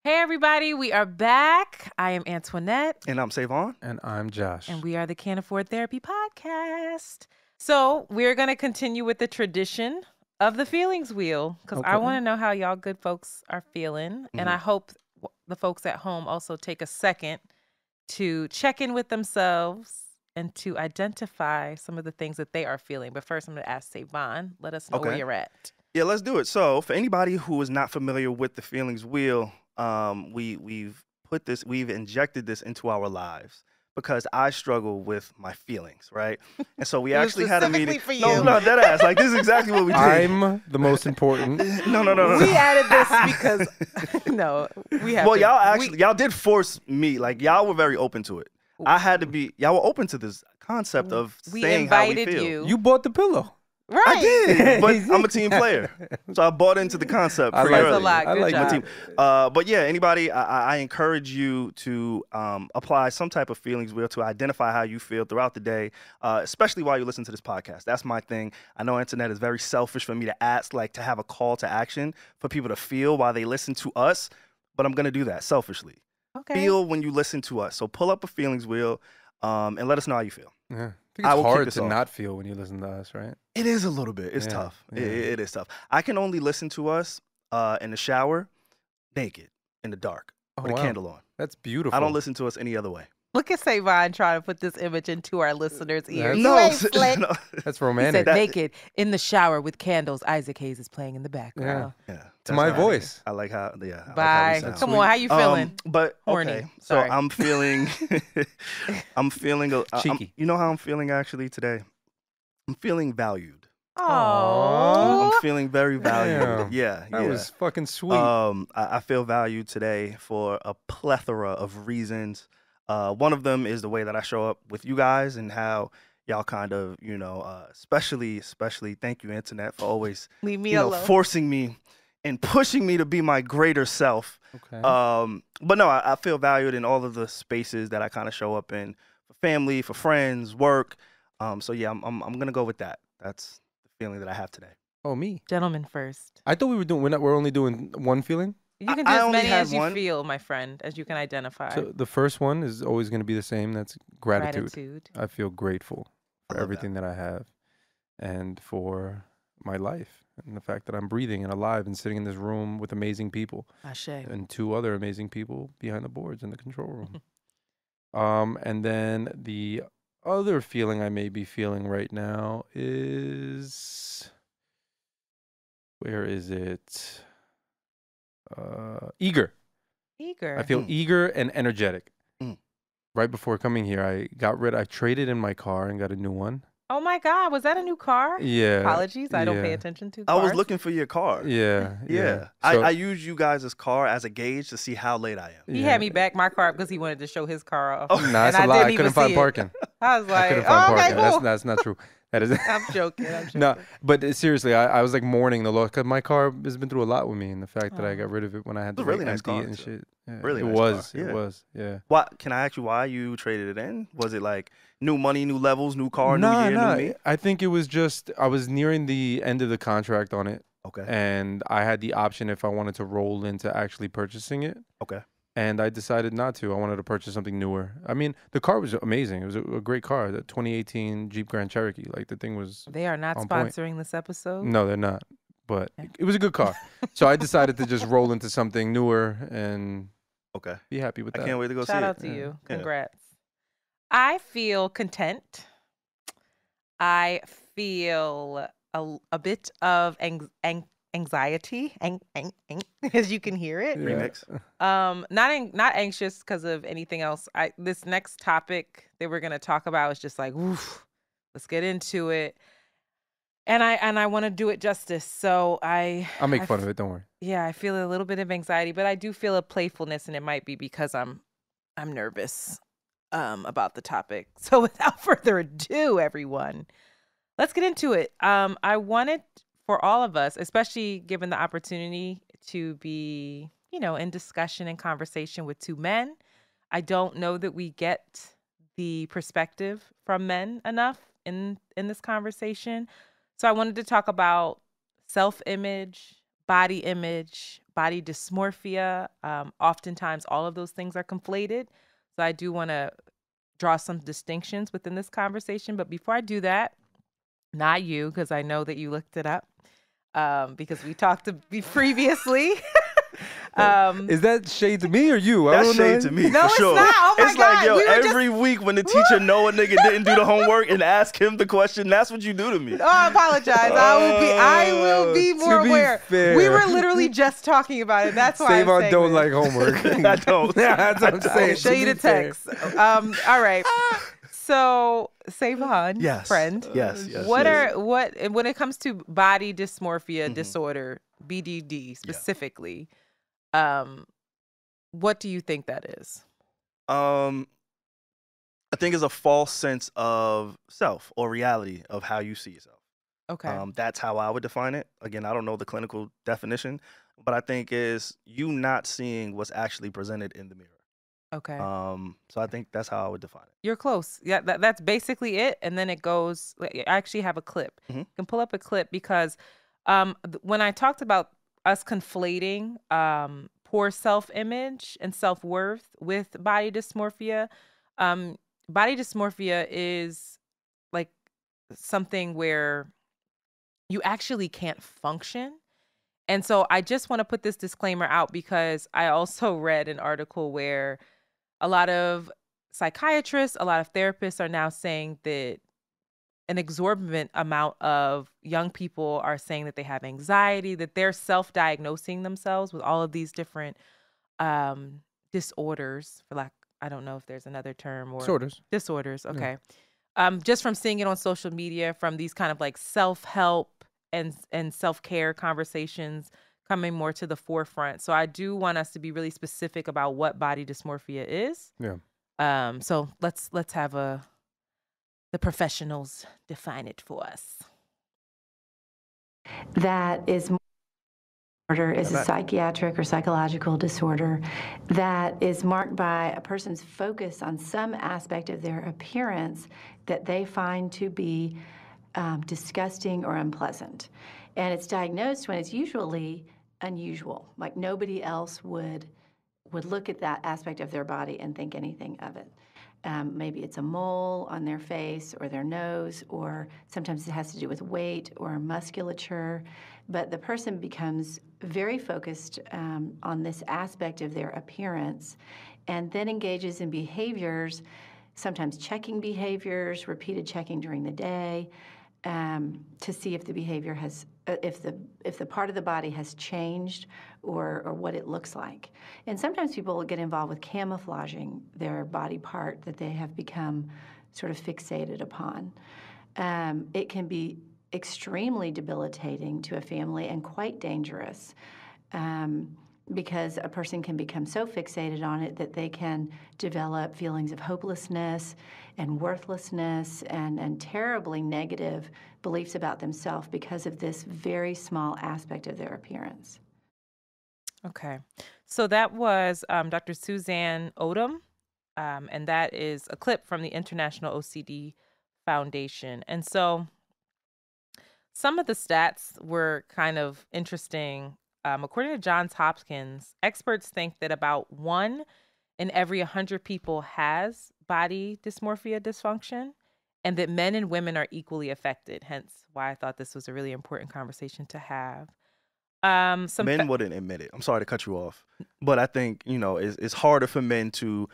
Hey, everybody, we are back. I am Antoinette. And I'm SaVon. And I'm Josh. And we are the Can't Afford Therapy podcast. So we're going to continue with the tradition of the feelings wheel because I want to know how y'all good folks are feeling. And I hope the folks at home also take a second to check in with themselves and to identify some of the things that they are feeling. But first, I'm going to ask SaVon. Let us know where you're at. Yeah, let's do it. So for anybody who is not familiar with the feelings wheel, we've injected this into our lives because I struggle with my feelings, right? And so we actually had a meeting. For you. No, dead ass. Like, this is exactly what we did. I'm the most important. No. We added this because we have. Well, y'all did force me. Like, y'all were very open to it. I had to be. Y'all were open to this concept of saying how we feel. You bought the pillow. Right. I did, but I'm a team player, so I bought into the concept pretty early. That's a lot. Good job. My team. But yeah, anybody, I encourage you to apply some type of feelings wheel to identify how you feel throughout the day, especially while you listen to this podcast. That's my thing. I know Antionette is very selfish for me to ask, like, to have a call to action for people to feel while they listen to us, but I'm gonna do that selfishly. Okay. Feel when you listen to us. So pull up a feelings wheel, and let us know how you feel. Yeah. I think it's hard to not feel when you listen to us, right? It is a little bit. It's tough. Yeah. It is tough. I can only listen to us in the shower, naked, in the dark, with a candle on. That's beautiful. I don't listen to us any other way. Look at SaVon trying to put this image into our listeners' ears. No, that's romantic. He said naked, in the shower with candles. Isaac Hayes is playing in the background. Yeah. To my voice. I like how, Bye. Come on, how you feeling? But, okay, so I'm feeling, cheeky. You know how I'm feeling actually today? I'm feeling valued. Oh, I'm feeling very valued. Yeah. That was fucking sweet. I feel valued today for a plethora of reasons. One of them is the way that I show up with you guys and how y'all kind of, especially thank you, Antionette, for always leave me alone. Forcing me and pushing me to be my greater self. Okay. But no, I feel valued in all of the spaces that I kind of show up in, for family, for friends, work. So yeah, I'm gonna go with that. That's the feeling that I have today. Oh, me. Gentlemen first. I thought we're only doing one feeling. You can do as many as you feel, my friend, as you can identify. So the first one is always going to be the same. That's gratitude. I feel grateful for everything that I have and for my life and the fact that I'm breathing and alive and sitting in this room with amazing people. Ashe. And two other amazing people behind the boards in the control room. And then the other feeling I may be feeling right now is, where is it? Eager. I feel eager and energetic. Right before coming here, I traded in my car and got a new one. Oh my God, was that a new car? Yeah. Apologies, I don't pay attention to cars. I was looking for your car. Yeah. So, I use you guys' car as a gauge to see how late I am. He had me back my car because he wanted to show his car off. Oh, no, that's a lie. I couldn't find parking. I was like, okay, cool. That's not true. That is. I'm joking. No, but seriously, I was like mourning the loss because my car has been through a lot with me, and the fact that I got rid of it when I had to really nice empty car it and shit. Yeah, really it nice car. It was. Yeah. What can I ask you? Why you traded it in? Was it like new money, new levels, new car, new year, new me? I think it was just I was nearing the end of the contract on it. Okay. And I had the option if I wanted to roll into actually purchasing it. Okay. And I decided not to. I wanted to purchase something newer. I mean, the car was amazing. It was a great car. The 2018 Jeep Grand Cherokee. Like, the thing was They are not sponsoring this episode? No, they're not. But it was a good car. So I decided to just roll into something newer and be happy with that. I can't wait to go see it. Shout out to you. Congrats. I feel content. I feel a bit of anxiety, as you can hear it. Remix. Not anxious because of anything else. This next topic that we're gonna talk about is just like, oof, let's get into it. And I want to do it justice. So I'll make fun of it. Don't worry. Yeah, I feel a little bit of anxiety, but I do feel a playfulness, and it might be because I'm nervous about the topic. So without further ado, everyone, let's get into it. I wanted for all of us, especially given the opportunity to be, in discussion and conversation with two men. I don't know that we get the perspective from men enough in this conversation. So I wanted to talk about self-image, body image, body dysmorphia. Oftentimes, all of those things are conflated. So I do want to draw some distinctions within this conversation. But before I do that, not you, because I know that you looked it up, because we talked previously. Is that shade to me or you? That's shade to me. No, for it's sure. not. Oh my it's like, God. yo, We were every week when the teacher know a nigga didn't do the homework and ask him the question, that's what you do to me. Oh, I apologize. I will be more To be aware. fair. We were literally just talking about it. That's why I'm SaVon saying don't this. like homework. I don't. That's what I'm saying. I'll show you the To be fair. text. All right. So, SaVon, Yes. friend. Yes. When it comes to body dysmorphia Mhm. disorder, BDD specifically, what do you think that is? I think it's a false sense of self or reality of how you see yourself. Okay. That's how I would define it. Again, I don't know the clinical definition, but I think is you not seeing what's actually presented in the mirror. Okay. So I think that's how I would define it. You're close. Yeah, that's basically it. And then it goes, I actually have a clip. Mhm. You can pull up a clip because when I talked about us conflating poor self-image and self-worth with body dysmorphia, body dysmorphia is like something where you actually can't function. And so I just want to put this disclaimer out because I also read an article where a lot of psychiatrists, a lot of therapists are now saying that an exorbitant amount of young people are saying that they have anxiety, that they're self-diagnosing themselves with all of these different disorders, for lack, I don't know if there's another term, or disorders. Okay. Just from seeing it on social media, from these kind of like self-help and self-care conversations coming more to the forefront. So I do want us to be really specific about what body dysmorphia is. Yeah. So let's have the professionals define it for us. That is a psychiatric or psychological disorder that is marked by a person's focus on some aspect of their appearance that they find to be disgusting or unpleasant. And it's diagnosed when it's usually unusual, like nobody else would look at that aspect of their body and think anything of it. Maybe it's a mole on their face or their nose, or sometimes it has to do with weight or musculature. But the person becomes very focused on this aspect of their appearance and then engages in behaviors, sometimes checking behaviors, repeated checking during the day, to see if the behavior has, if the part of the body has changed or what it looks like. And sometimes people will get involved with camouflaging their body part that they have become sort of fixated upon. It can be extremely debilitating to a family and quite dangerous, because a person can become so fixated on it that they can develop feelings of hopelessness and worthlessness and terribly negative beliefs about themselves because of this very small aspect of their appearance. Okay. So that was Dr. Suzanne Odom, and that is a clip from the International OCD Foundation. And so some of the stats were kind of interesting. According to Johns Hopkins, experts think that about 1 in every 100 people has body dysmorphia dysfunction, and that men and women are equally affected. Hence why I thought this was a really important conversation to have. Men wouldn't admit it. I'm sorry to cut you off, but I think, it's harder for men to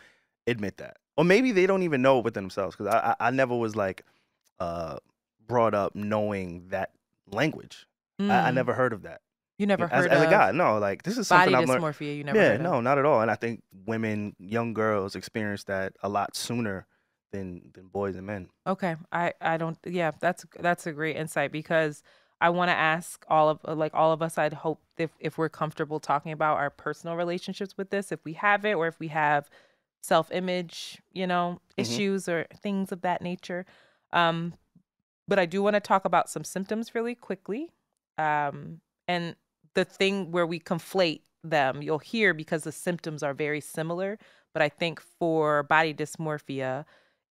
admit that. Or maybe they don't even know it within themselves, because I never was like brought up knowing that language. I never heard of that. You never heard as of a guy? No, like this is something body I've learned. dysmorphia? You never heard of? No, not at all. And I think women, young girls, experience that a lot sooner than boys and men. Okay, I don't. Yeah, that's a great insight, because I want to ask all of us. I'd hope if we're comfortable talking about our personal relationships with this, if we have it, or if we have self-image, issues or things of that nature. But I do want to talk about some symptoms really quickly. And the thing where we conflate them, you'll hear, because the symptoms are very similar. But I think for body dysmorphia,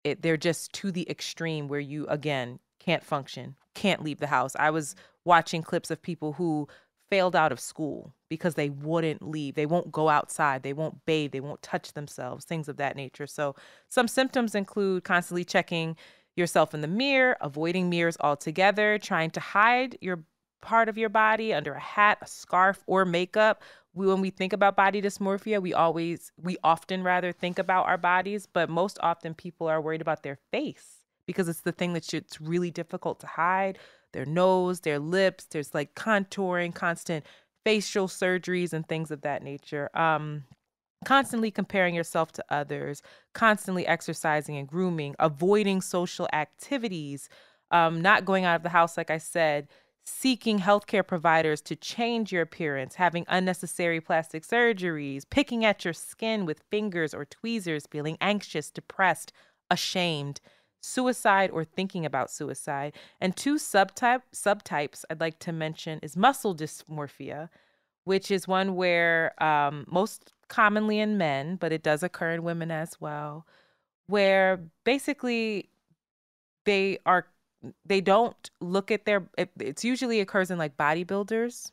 they're just to the extreme where you, again, can't function, can't leave the house. I was watching clips of people who failed out of school because they wouldn't leave. They won't go outside. They won't bathe. They won't touch themselves, things of that nature. So some symptoms include constantly checking yourself in the mirror, avoiding mirrors altogether, trying to hide your part of your body under a hat, a scarf, or makeup. When we think about body dysmorphia, we often rather think about our bodies, but most often people are worried about their face because it's the thing it's really difficult to hide. Their nose, their lips, there's like contouring, constant facial surgeries and things of that nature. Constantly comparing yourself to others, constantly exercising and grooming, avoiding social activities, not going out of the house, like I said, seeking healthcare providers to change your appearance, having unnecessary plastic surgeries, picking at your skin with fingers or tweezers, feeling anxious, depressed, ashamed, suicide or thinking about suicide. And two subtypes I'd like to mention is muscle dysmorphia, which is one where most commonly in men, but it does occur in women as well, where basically they don't look at it's usually occurs in like bodybuilders,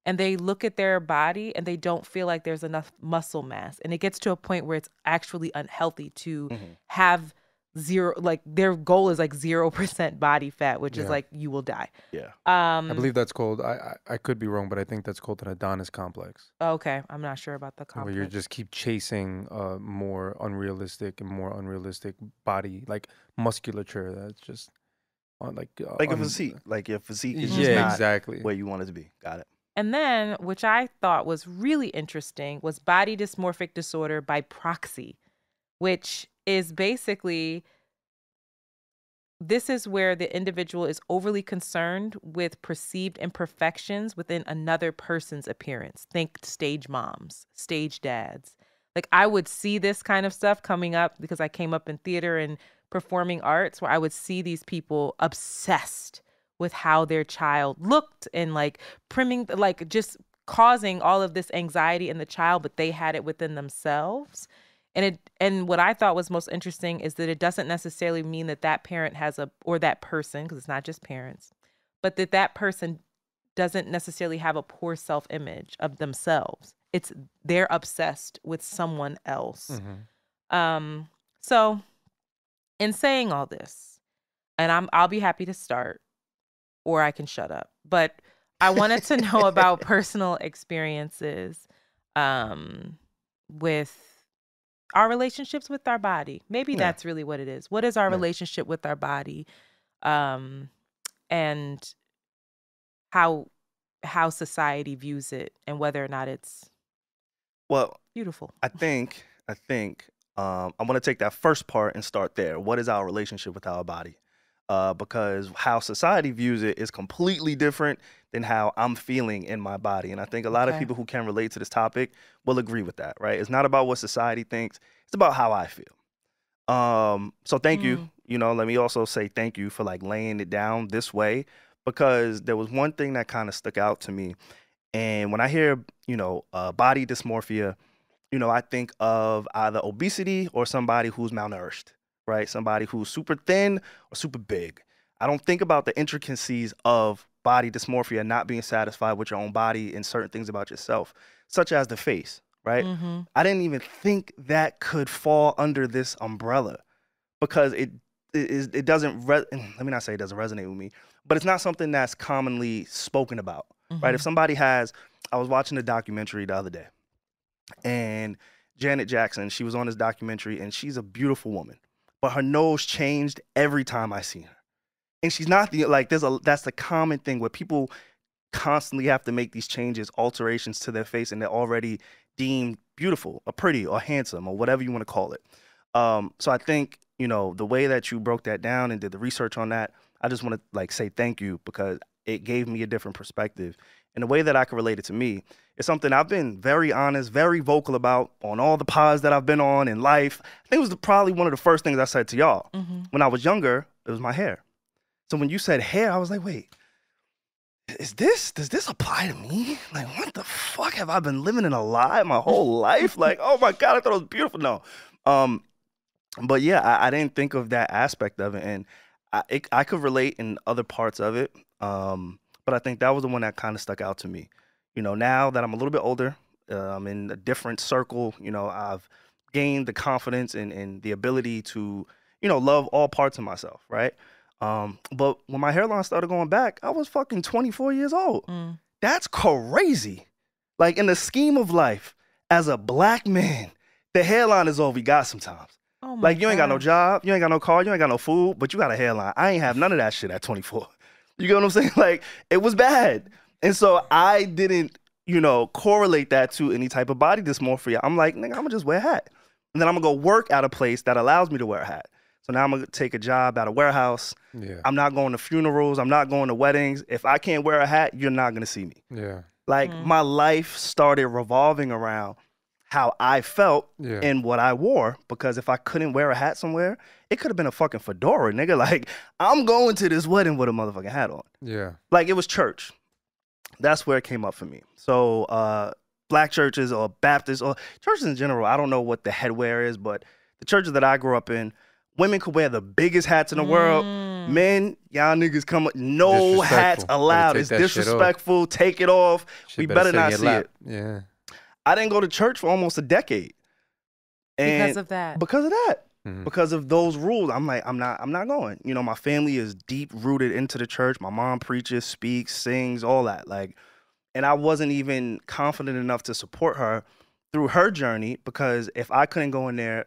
and they look at their body and they don't feel like there's enough muscle mass. And it gets to a point where it's actually unhealthy to have zero, like their goal is like 0% body fat, which is like you will die. Yeah. I believe that's called, I could be wrong, but I think that's called an Adonis complex. Okay. I'm not sure about the complex. Where you just keep chasing more unrealistic body, like musculature that's just like a physique. Like your physique is just not exactly where you want it to be. Got it. And then, which I thought was really interesting, was body dysmorphic disorder by proxy, which is basically, this is where the individual is overly concerned with perceived imperfections within another person's appearance. Think stage moms, stage dads. Like I would see this kind of stuff coming up because I came up in theater and performing arts, where I would see these people obsessed with how their child looked and like primming, like just causing all of this anxiety in the child, but they had it within themselves. And what I thought was most interesting is that it doesn't necessarily mean that that parent has or that person, because it's not just parents, but that person doesn't necessarily have a poor self-image of themselves. It's they're obsessed with someone else. So in saying all this, and I'll be happy to start, or I can shut up, but I wanted to know about personal experiences with our relationships with our body. Maybe that's really what it is. What is our relationship with our body, and how society views it, and whether or not it's beautiful. I think I want to take that first part and start there. What is our relationship with our body? Because how society views it is completely different than how I'm feeling in my body. And I think a lot of people who can relate to this topic will agree with that, right? It's not about what society thinks. It's about how I feel. So thank you. You know, let me also say thank you for like laying it down this way, because there was one thing that kind of stuck out to me. And when I hear, body dysmorphia, I think of either obesity or somebody who's malnourished. Right? Somebody who's super thin or super big. I don't think about the intricacies of body dysmorphia, not being satisfied with your own body and certain things about yourself, such as the face, right? I didn't even think that could fall under this umbrella, because it doesn't, let me not say it doesn't resonate with me, but it's not something that's commonly spoken about, right? If somebody I was watching a documentary the other day, and Janet Jackson, she was on this documentary, and she's a beautiful woman. But her nose changed every time I see her. And she's not that's the common thing where people constantly have to make these changes, alterations to their face, and they're already deemed beautiful or pretty or handsome or whatever you want to call it. So I think, the way that you broke that down and did the research on that, I just want to say thank you, because it gave me a different perspective. And the way that I can relate it to me is something I've been very honest, very vocal about on all the pods that I've been on in life. I think it was probably one of the first things I said to y'all. When I was younger, it was my hair. So when you said hair, I was like, wait, does this apply to me? Like, what the fuck? Have I been living in a lie my whole life? Like, oh my God, I thought it was beautiful. No. But yeah, I didn't think of that aspect of it. And I could relate in other parts of it. But I think that was the one that kind of stuck out to me. You know, now that I'm a little bit older, I'm in a different circle. You know, I've gained the confidence and the ability to, you know, love all parts of myself, right? But when my hairline started going back, I was fucking 24 years old. That's crazy. Like, in the scheme of life, as a black man, the hairline is all we got sometimes. Oh my Like, you ain't got no gosh. job, you ain't got no car, you ain't got no food, but you got a hairline. I ain't have none of that shit at 24. You get what I'm saying? Like, it was bad. And so I didn't, you know, correlate that to any type of body dysmorphia. I'm like, nigga, I'm gonna just wear a hat. And then I'm gonna go work at a place that allows me to wear a hat. So now I'm gonna take a job at a warehouse. Yeah. I'm not going to funerals. I'm not going to weddings. If I can't wear a hat, you're not gonna see me. Yeah. Like, my life started revolving around how I felt Yeah. and what I wore. Because if I couldn't wear a hat somewhere, it could have been a fucking fedora, nigga. Like, I'm going to this wedding with a motherfucking hat on. Yeah. Like, it was church. That's where it came up for me. So black churches or Baptists or churches in general, I don't know what the headwear is, but the churches that I grew up in, women could wear the biggest hats in the world. Men, y'all niggas come up, no hats Disrespectful. allowed. Better It's take that shit off. disrespectful. Take it off. Shit We better stay in not your see lap. it. Yeah. I didn't go to church for almost a decade. And Because of that. Because of that. Mhm. Because of those rules. I'm like, I'm not going. You know, my family is deep rooted into the church. My mom preaches, speaks, sings, all that. Like, and I wasn't even confident enough to support her through her journey, because if I couldn't go in there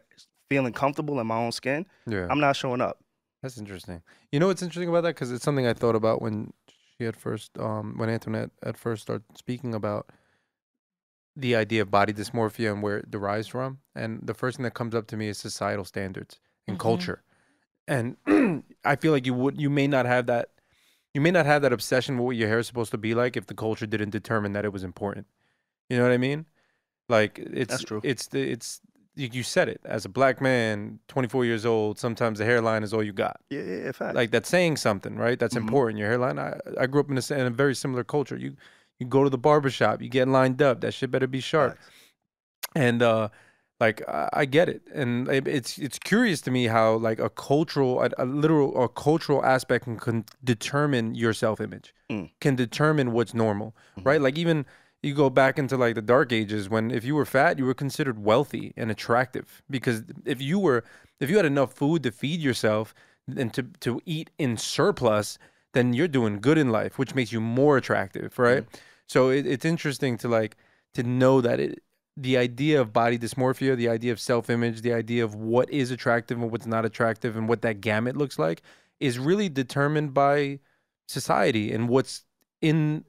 feeling comfortable in my own skin, Yeah. I'm not showing up. That's interesting. You know what's interesting about that? Because it's something I thought about when she had first, when Antionette at first started speaking about the idea of body dysmorphia and where it derives from. And the first thing that comes up to me is societal standards and culture. And I feel like you may not have that obsession with what your hair is supposed to be like if the culture didn't determine that it was important. You know what I mean? Like, That's true. You said it, as a black man, 24 years old, sometimes the hairline is all you got. Yeah, fact. Like, that's saying something, right? That's important. Your hairline. I grew up in a very similar culture. You go to the barbershop, you get lined up. That shit better be sharp. Facts. And like, I get it, and it's curious to me how, like, a cultural aspect can determine your self-image, can determine what's normal, right? Like, even you go back into, like, the dark ages, when if you were fat, you were considered wealthy and attractive, because if you had enough food to feed yourself and to eat in surplus, then you're doing good in life, which makes you more attractive, right? So it's interesting to know that the idea of body dysmorphia, the idea of self-image, the idea of what is attractive and what's not attractive and what that gamut looks like is really determined by society and what's in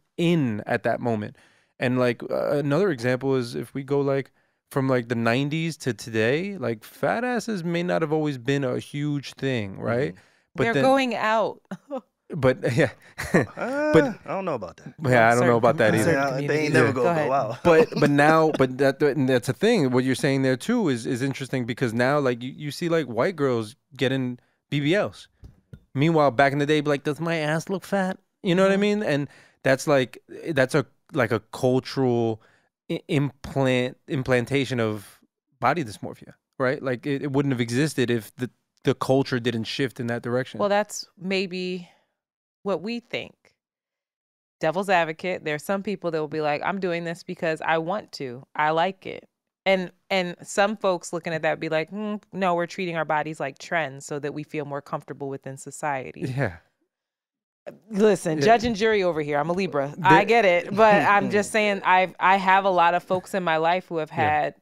at that moment. And, like, another example is if we go, like, from, like, the 90s to today, like, fat asses may not have always been a huge thing, right? But They're then, going out. but yeah, I don't know about that. yeah, I don't know about that Certain either. communities. They ain't never Go go ahead. out. But now, and that's a thing. What you're saying there too is interesting, because now, like, you see, like, white girls getting BBLs. Meanwhile, back in the day, be like, does my ass look fat? You know what I mean? And that's a cultural implantation of body dysmorphia, right? Like, it wouldn't have existed if the culture didn't shift in that direction. Well, that's maybe what we think. Devil's advocate, there's some people that will be like, I'm doing this because I want to. I like it. And some folks looking at that be like, no, we're treating our bodies like trends so that we feel more comfortable within society. yeah. Listen, Yeah. judge and jury over here. I'm a Libra. I get it. But I'm just saying I have a lot of folks in my life who have had,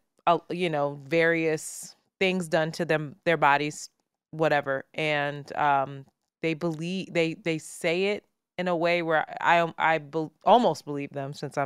various things done to them, their bodies, whatever. And they believe, they say it in a way where I almost believe them, since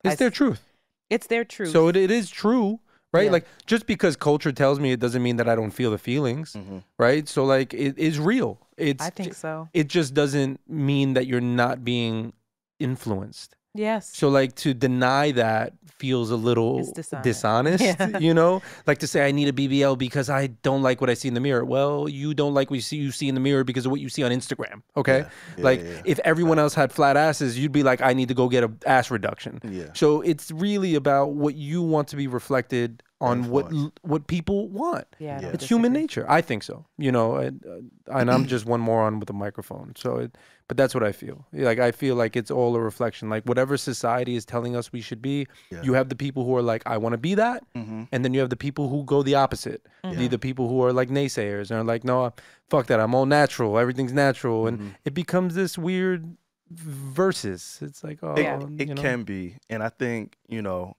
It's their truth. It's their truth. So it is true, right? Yeah. Like, just because culture tells me it doesn't mean that I don't feel the feelings, right? So, like, it is real. I think so. It just doesn't mean that you're not being influenced. Yes. So, like, to deny that feels a little It's dishonest, Yeah. you know? Like, to say I need a BBL because I don't like what I see in the mirror. Well, you don't like what you see in the mirror because of what you see on Instagram, okay? If everyone else had flat asses, you'd be like, I need to go get an ass reduction. Yeah. So it's really about what you want to be reflected on Influence. what people want. Yeah, I don't It's human disagree. nature. I think so. You know, and I'm just one moron with a microphone. So, but that's what I feel. Like, I feel like it's all a reflection. Like, whatever society is telling us we should be, Yeah. you have the people who are like, I want to be that. Mhm. And then you have the people who go the opposite. The people who are like naysayers and are like, no, fuck that. I'm all natural. Everything's natural. And it becomes this weird versus. It's like, oh, It you know. can be, and I think, you know,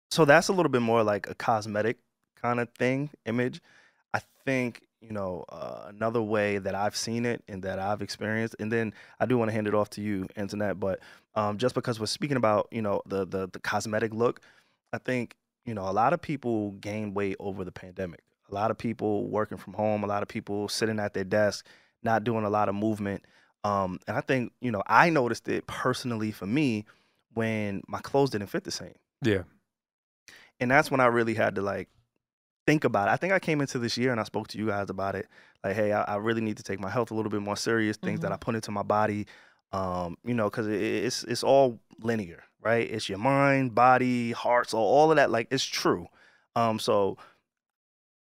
so that's a little bit more like a cosmetic kind of thing, image. I think, you know, another way that I've seen it and that I've experienced, and then I do want to hand it off to you, Antionette, but just because we're speaking about, you know, the cosmetic look, I think, you know, a lot of people gained weight over the pandemic. A lot of people working from home, a lot of people sitting at their desk, not doing a lot of movement. And I think, you know, I noticed it personally for me when my clothes didn't fit the same. Yeah. And that's when I really had to like think about it. I think I came into this year and I spoke to you guys about it. Like, hey, I really need to take my health a little bit more serious, things that I put into my body, you know, because it's all linear, right? It's your mind, body, heart, so all of that, like, it's true. So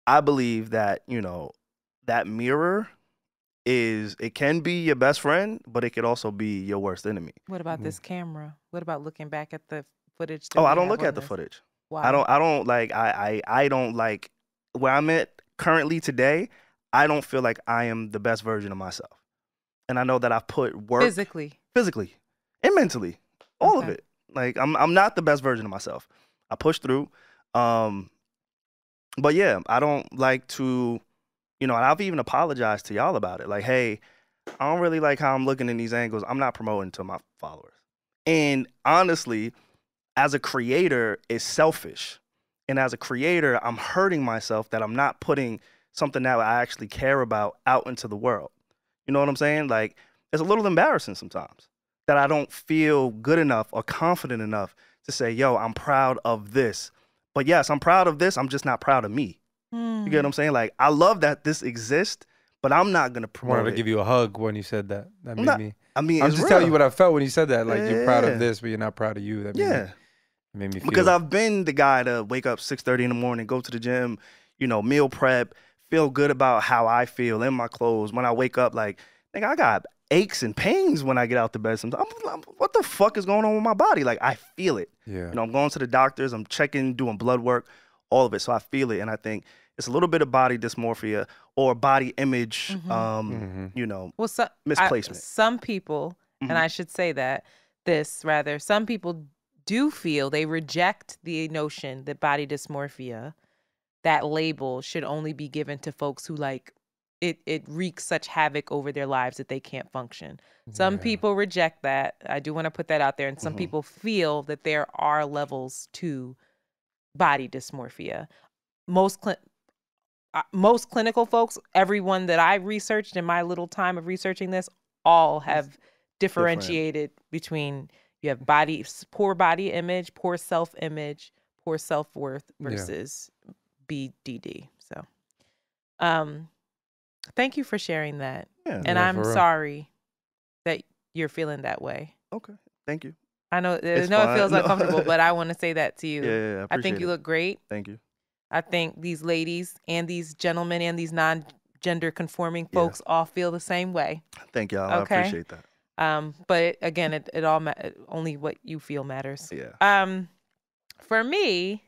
I believe that, you know, that mirror it can be your best friend, but it could also be your worst enemy. What about this camera? What about looking back at the footage? Oh, That I we don't have look on at the this? footage. Why? I don't like I don't like where I'm at currently today. I don't feel like I am the best version of myself. And I know that I've put work Physically. and mentally, all of Okay. it. Like I'm not the best version of myself. I push through. But yeah, I don't like to, you know, and I've even apologized to y'all about it. Like, hey, I don't really like how I'm looking in these angles. I'm not promoting to my followers. And honestly, as a creator, it's selfish. And as a creator, I'm hurting myself that I'm not putting something that I actually care about out into the world. You know what I'm saying? Like, it's a little embarrassing sometimes that I don't feel good enough or confident enough to say, yo, I'm proud of this. But yes, I'm proud of this. I'm just not proud of me. You get what I'm saying? Like, I love that this exists, but I'm not going to I wanted promote to it. give you a hug when you said that. That I'm made not- me. I mean, I'm it's just telling you real. what I felt when you said that. Like, you're proud Yeah. of this, but you're not proud of you. That made me, Yeah. it made me feel. Because I've been the guy to wake up 6:30 in the morning, go to the gym, you know, meal prep, feel good about how I feel in my clothes. When I wake up, like, nigga, I got aches and pains when I get out the bed. Sometimes what the fuck is going on with my body? Like, I feel it. Yeah. You know, I'm going to the doctors, I'm checking, doing blood work, all of it. So I feel it. And I think it's a little bit of body dysmorphia or body image, you know, Well, misplacement. some people, and I should say that some people do feel they reject the notion that body dysmorphia, that label, should only be given to folks who like it wreaks such havoc over their lives that they can't function. Some people reject that. I do want to put that out there. And some people feel that there are levels to body dysmorphia. Most clinical folks, everyone that I researched in my little time of researching this, all have differentiated between you have poor body image, poor self-image, poor self-worth versus BDD. So, thank you for sharing that. Yeah. And Yeah, I'm for real. sorry that you're feeling that way. Okay. Thank you. I know It's it fine. feels No. uncomfortable, but I want to say that to you. Yeah, I think you look great. Thank you. I think these ladies and these gentlemen and these non-gender conforming folks all feel the same way. Thank y'all. Okay. I appreciate that. But again, it all only what you feel matters. Yeah. For me,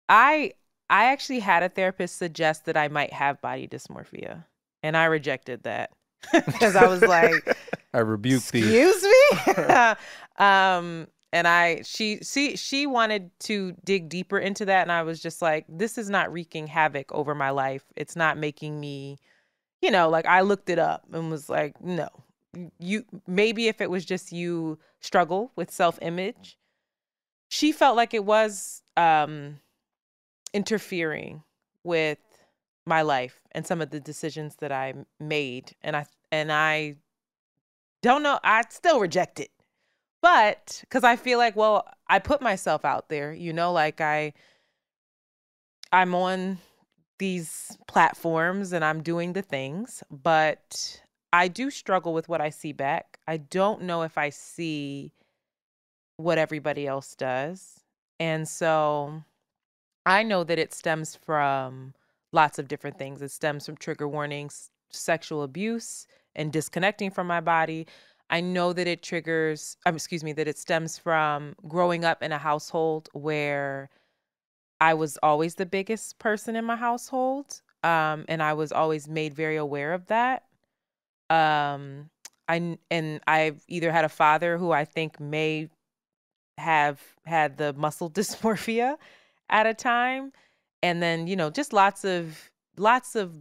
I actually had a therapist suggest that I might have body dysmorphia, and I rejected that because I was like, I rebuke thee. excuse me. And she wanted to dig deeper into that, and I was just like, this is not wreaking havoc over my life. It's not making me, you know, like, I looked it up and was like, no. You maybe if it was just you struggle with self-image. She felt like it was interfering with my life and some of the decisions that I made, and I don't know, I still reject it. But because I feel like, well, I put myself out there, you know, like I'm on these platforms and I'm doing the things, but I do struggle with what I see back. I don't know if I see what everybody else does. And so I know that it stems from lots of different things. It stems from trigger warnings, sexual abuse, and disconnecting from my body. I know that it triggers, that it stems from growing up in a household where I was always the biggest person in my household. And I was always made very aware of that. Um, and I've either had a father who I think may have had the muscle dysmorphia at a time, and then just lots of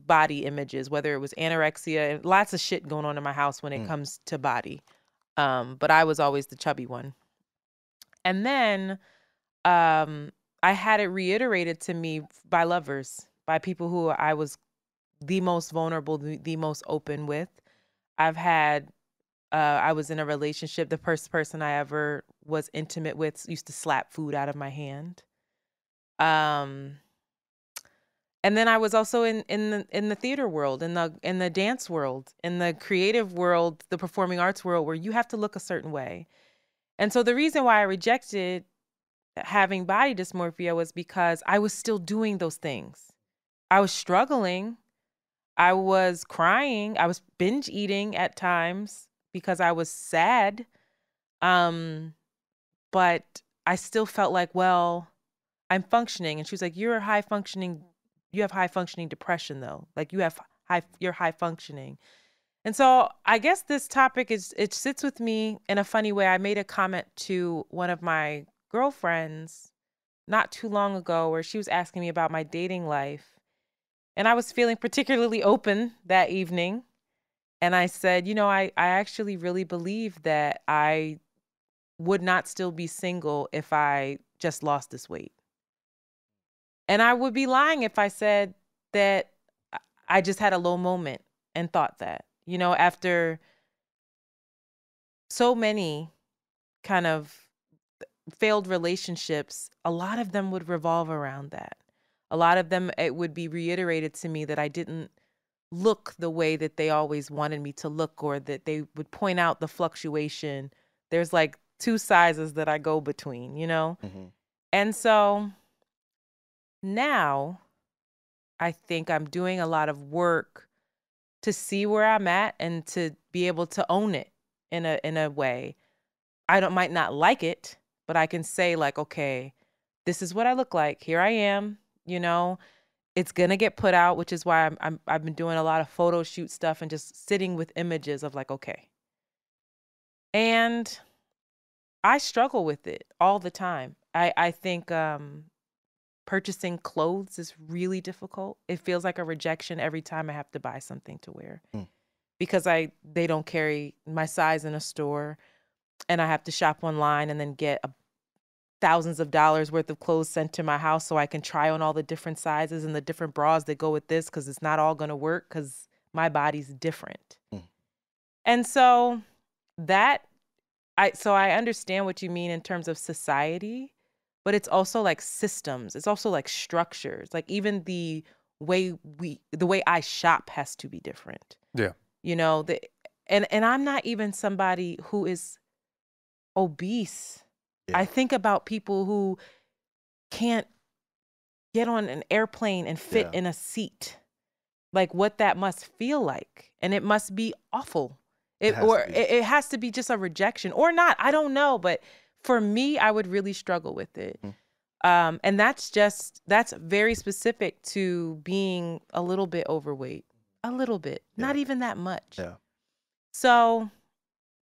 body images, whether it was anorexia and lots of shit going on in my house when it comes to body. But I was always the chubby one. And then I had it reiterated to me by lovers, by people who I was the most vulnerable, the most open with. I was in a relationship. The first person I ever was intimate with used to slap food out of my hand. And then I was also in the theater world, in the dance world, in the creative world, the performing arts world, where you have to look a certain way. And so the reason why I rejected having body dysmorphia was because I was still doing those things. I was struggling. I was crying. I was binge eating at times because I was sad. But I still felt like, well, I'm functioning. And she was like, you have high functioning depression though. Like you're high functioning. And so I guess this topic it sits with me in a funny way. I made a comment to one of my girlfriends not too long ago where she was asking me about my dating life. And I was feeling particularly open that evening. And I said, I actually really believe that I would not still be single if I just lost this weight. And I would be lying if I said that I just had a low moment and thought that, after so many kind of failed relationships, a lot of them would revolve around that. A lot of them, it would be reiterated to me that I didn't look the way that they always wanted me to look, or that they would point out the fluctuation. There's like 2 sizes that I go between, Mm-hmm. And so now I think I'm doing a lot of work to see where I'm at and to be able to own it in a way. I might not like it, but I can say like, okay, this is what I look like. Here I am, It's gonna get put out, which is why I've been doing a lot of photo shoot stuff and just sitting with images of like, okay. And I struggle with it all the time. I think purchasing clothes is really difficult. It feels like a rejection every time I have to buy something to wear because they don't carry my size in a store, and I have to shop online and then get thousands of dollars worth of clothes sent to my house so I can try on all the different sizes and the different bras that go with this, because it's not all going to work because my body's different. And so I understand what you mean in terms of society, but it's also like systems. It's also like structures. Like even the way I shop has to be different. Yeah. And I'm not even somebody who is obese. Yeah. I think about people who can't get on an airplane and fit in a seat. Like what that must feel like. And it must be awful. It has to be just a rejection or not. I don't know. But for me, I would really struggle with it. And that's very specific to being a little bit overweight. A little bit. Not even that much. Yeah. So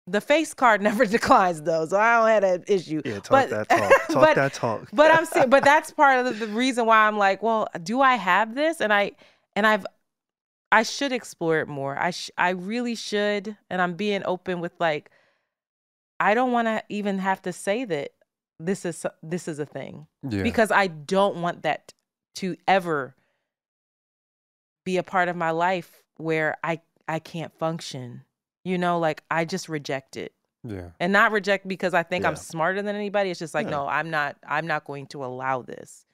the face card never declines though, so I don't have that issue. Yeah, that talk. That talk. But I'm saying, but that's part of the reason why I'm like, well, do I have this? And I should explore it more. I really should, and I'm being open with like, I don't want to even have to say that this is a thing, because I don't want that to ever be a part of my life where I can't function. Like I just reject it. Yeah. And not reject because I think I'm smarter than anybody. It's just like, no, I'm not going to allow this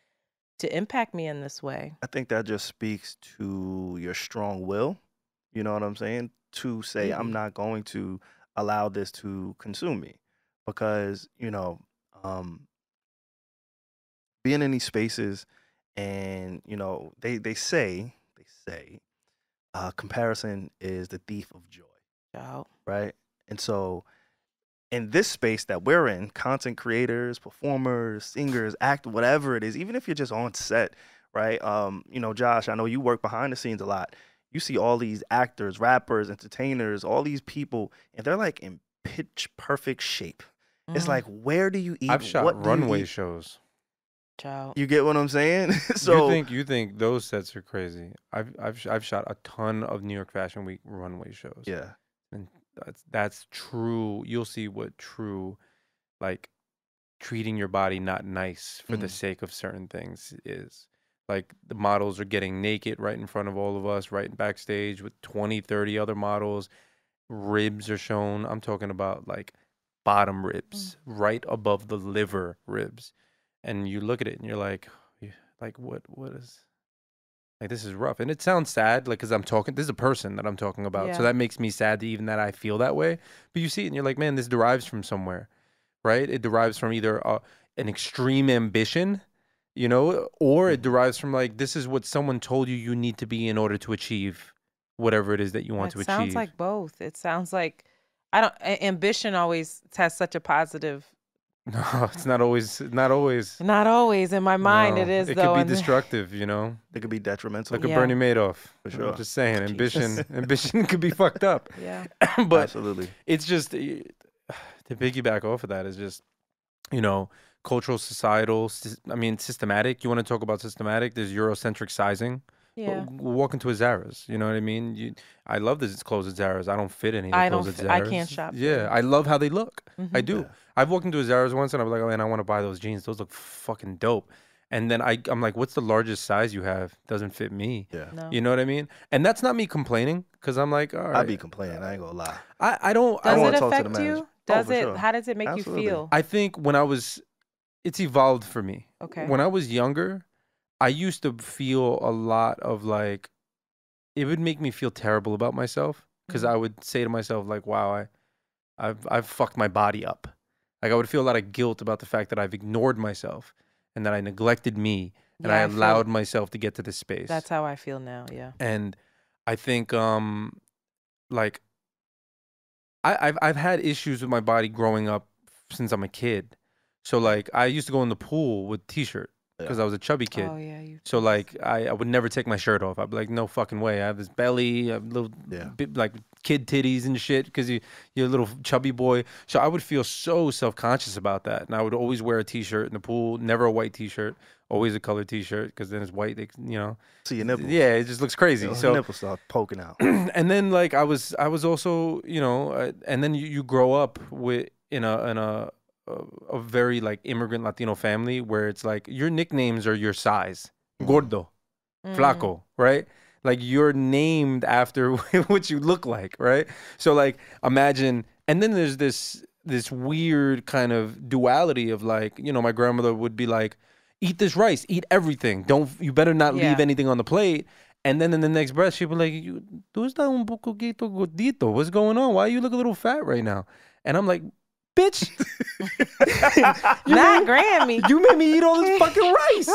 to impact me in this way. I think that just speaks to your strong will. You know what I'm saying? To say, I'm not going to allow this to consume me, because, being in these spaces, and they say comparison is the thief of joy, Oh. right? And so in this space that we're in, content creators, performers, singers, actors, whatever it is, even if you're just on set, right? Josh, I know you work behind the scenes a lot. You see all these actors, rappers, entertainers, all these people, and they're like in pitch perfect shape. It's like, where do you eat? I've shot What do you runway eat? shows. Ciao. You get what I'm saying? So You think those sets are crazy? I've shot a ton of New York Fashion Week runway shows. yeah, And that's true. You'll see what true, like, treating your body not nice for the sake of certain things is. Like, the models are getting naked right in front of all of us, right backstage with 20, 30 other models. Ribs are shown. I'm talking about like bottom ribs, right above the liver ribs. And you look at it and you're like what is, like, this is rough. And it sounds sad, like, because this is a person that I'm talking about. So Yeah. that makes me sad even that I feel that way. But you see it and you're like, man, this derives from somewhere, right? It derives from either an extreme ambition, or it derives from, like, this is what someone told you need to be in order to achieve whatever it is that you want to It achieve. sounds like both. It sounds like ambition always has such a positive. No, it's not always. Not always. Not always in my mind. No, It is it though. could be and destructive, it could be destrumental. Like a Yeah. Bernie Madoff. For sure. I'm just saying, ambition. Jesus. Ambition could be fucked up. Yeah. But Absolutely. it's just, to piggyback off of that is just, cultural, societal. Systematic. You want to talk about systematic? There's Eurocentric sizing. Yeah. Walk into a Zara's. You know what I mean? I love this clothes at Zara's. I don't fit any of the I clothes don't at I Zara's. can't shop Yeah, there. I love how they look. I do. Yeah. I've walked into a Zara's once and I'm like, oh man, I want to buy those jeans. Those look fucking dope. And then I'm like, what's the largest size you have? Doesn't fit me. Yeah. No. You know what I mean? And that's not me complaining, because I'm like, all right. I'd be complaining. I ain't gonna lie. I don't. Does wanna it talk to the affect manager. you? Oh, Does for it? sure. How does it make Absolutely. you feel? I think it's evolved for me. Okay. When I was younger, I used to feel a lot of, like, it would make me feel terrible about myself, because I would say to myself, like, wow, I've fucked my body up. Like, I would feel a lot of guilt about the fact that I've ignored myself and that I neglected me and Yeah, I I feel- allowed myself to get to this space. That's how I feel now. Yeah. And I think like, I've had issues with my body growing up since I'm a kid. So, like, I used to go in the pool with t-shirt because I was a chubby kid. Oh yeah. You. So, like, I would never take my shirt off. I'd be like, no fucking way. I have this belly, I have little bit, like, kid titties and shit, because you're a little chubby boy. So I would feel so self-conscious about that. And I would always wear a t-shirt in the pool, never a white t-shirt, always a colored t-shirt, because then it's white, See your nipples. Yeah, it just looks crazy. Your So nipples start poking out. and then, like, I was also, and then you grow up in a very, like, immigrant Latino family where it's like your nicknames are your size, gordo, flaco, right? Like, you're named after what you look like, right? So, like, imagine, and then there's this weird kind of duality of, like, my grandmother would be like, eat this rice, eat everything, you better not leave anything on the plate. And then in the next breath, she'd be like, tú estás un poquito gordito. What's going on? Why you look a little fat right now? And I'm like, bitch, Not Grammy. you made me eat all this fucking rice.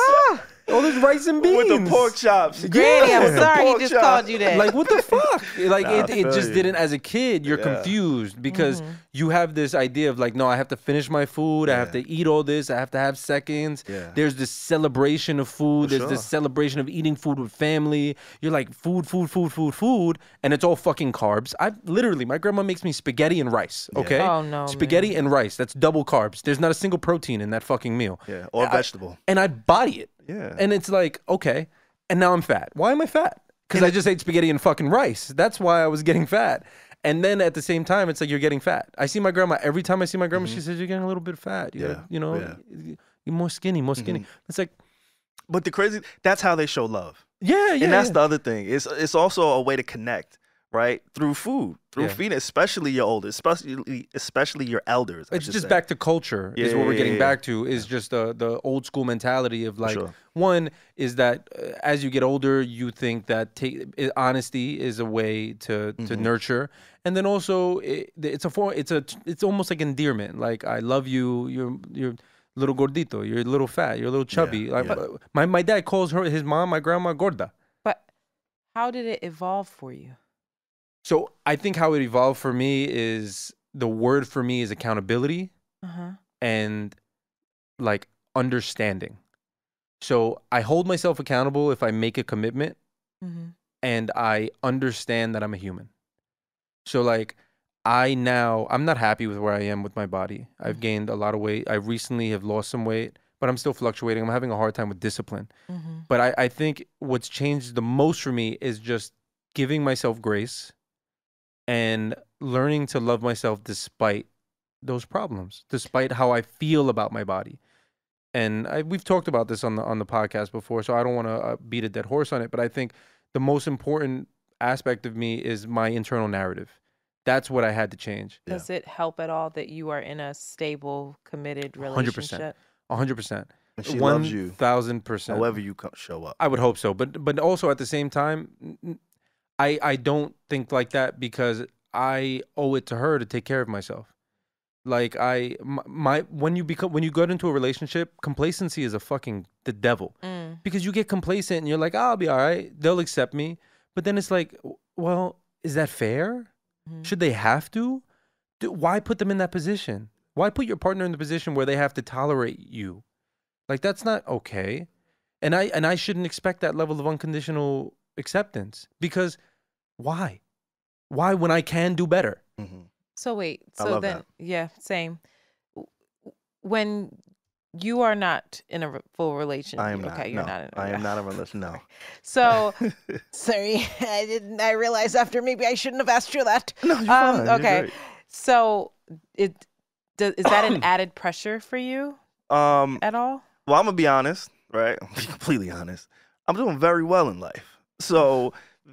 All this rice and beans. With the pork chops. Granny, I'm Yeah. sorry he Pork just chop. called you that. Like, what the fuck? Like, Nah, I it feel just you. didn't, as a kid, you're Yeah. confused because you have this idea of, like, no, I have to finish my food. I have Yeah. to eat all this. I have to have seconds. Yeah. There's this celebration of food. For There's this sure. celebration of eating food with family. You're like, food. And it's all fucking carbs. My grandma makes me spaghetti and rice. Okay. Oh, no, Spaghetti and rice. That's double carbs. There's not a single protein in that fucking meal. Yeah. Or vegetable. And I'd body it. Yeah. And it's like, okay. And now I'm fat. Why am I fat? Because I just ate spaghetti and fucking rice. That's why I was getting fat. And then at the same time, it's like, you're getting fat. I see my grandma. Every time I see my grandma, she says, you're getting a little bit fat. You're, you're more skinny. It's like, But that's how they show love. yeah. And that's the other thing. It's also a way to connect, right? Through food, through Yeah. feeding, especially your oldest, especially your elders. I It's should just say. back to culture is what we're getting Yeah. back to, is just the old school mentality of, like, sure. one is that as you get older, you think that honesty is a way to nurture. And then also it's almost like endearment. Like, I love you. You're little gordito, you're a little fat, you're a little chubby. Yeah, Like, my dad calls his mom, my grandma, gorda. But how did it evolve for you? So I think how it evolved for me is the word for me is accountability and like understanding. So I hold myself accountable if I make a commitment and I understand that I'm a human. So like I'm not happy with where I am with my body. I've gained a lot of weight. I recently have lost some weight, but I'm still fluctuating. I'm having a hard time with discipline. But I think what's changed the most for me is just giving myself grace and learning to love myself despite those problems, despite how I feel about my body. And we've talked about this on the podcast before, so I don't want to beat a dead horse on it. But I think the most important aspect of me is my internal narrative. That's what I had to change. Does it help at all that you are in a stable, committed relationship? 100%. And she loves you 1,000%. however you show up. I would hope so. But also at the same time, I don't think like that because I owe it to her to take care of myself. Like when you get into a relationship, complacency is the devil. Because you get complacent and you're like, I'll be all right. They'll accept me. But then it's like, well, is that fair? Should they have to? Why put them in that position? Why put your partner in the position where they have to tolerate you? Like, that's not okay. And I shouldn't expect that level of unconditional acceptance because why? Why when I can do better? So wait, I so love then, that. yeah, same. When you are not in a full relationship. I am not. Okay, you're No, not in I am not in a relationship. No. So, sorry, I realized after maybe I shouldn't have asked you that. No, you're fine. You're Okay, great. so is that an added pressure for you at all? Well, I'm gonna be honest, right? I'm being completely honest. I'm doing very well in life. So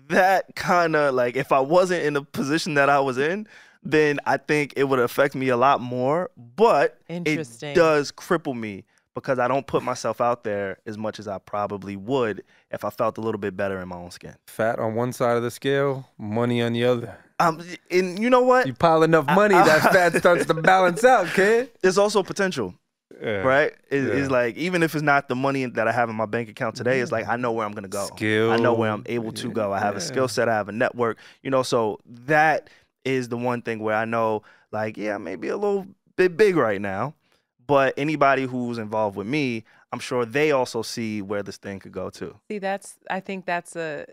that kind of like, if I wasn't in the position that I was in, then I think it would affect me a lot more. But Interesting. It does cripple me because I don't put myself out there as much as I probably would if I felt a little bit better in my own skin. Fat on one side of the scale, money on the other. And you know what? You pile enough money, that fat starts to balance out, kid. There's also potential. Right? It's like, even if it's not the money that I have in my bank account today, it's like I know where I'm going to go. I know where I'm able to go. I have a skill set. I have a network. So that is the one thing where I know, like, yeah, maybe a little bit big right now. But anybody who's involved with me, I'm sure they also see where this thing could go too. See, I think that's and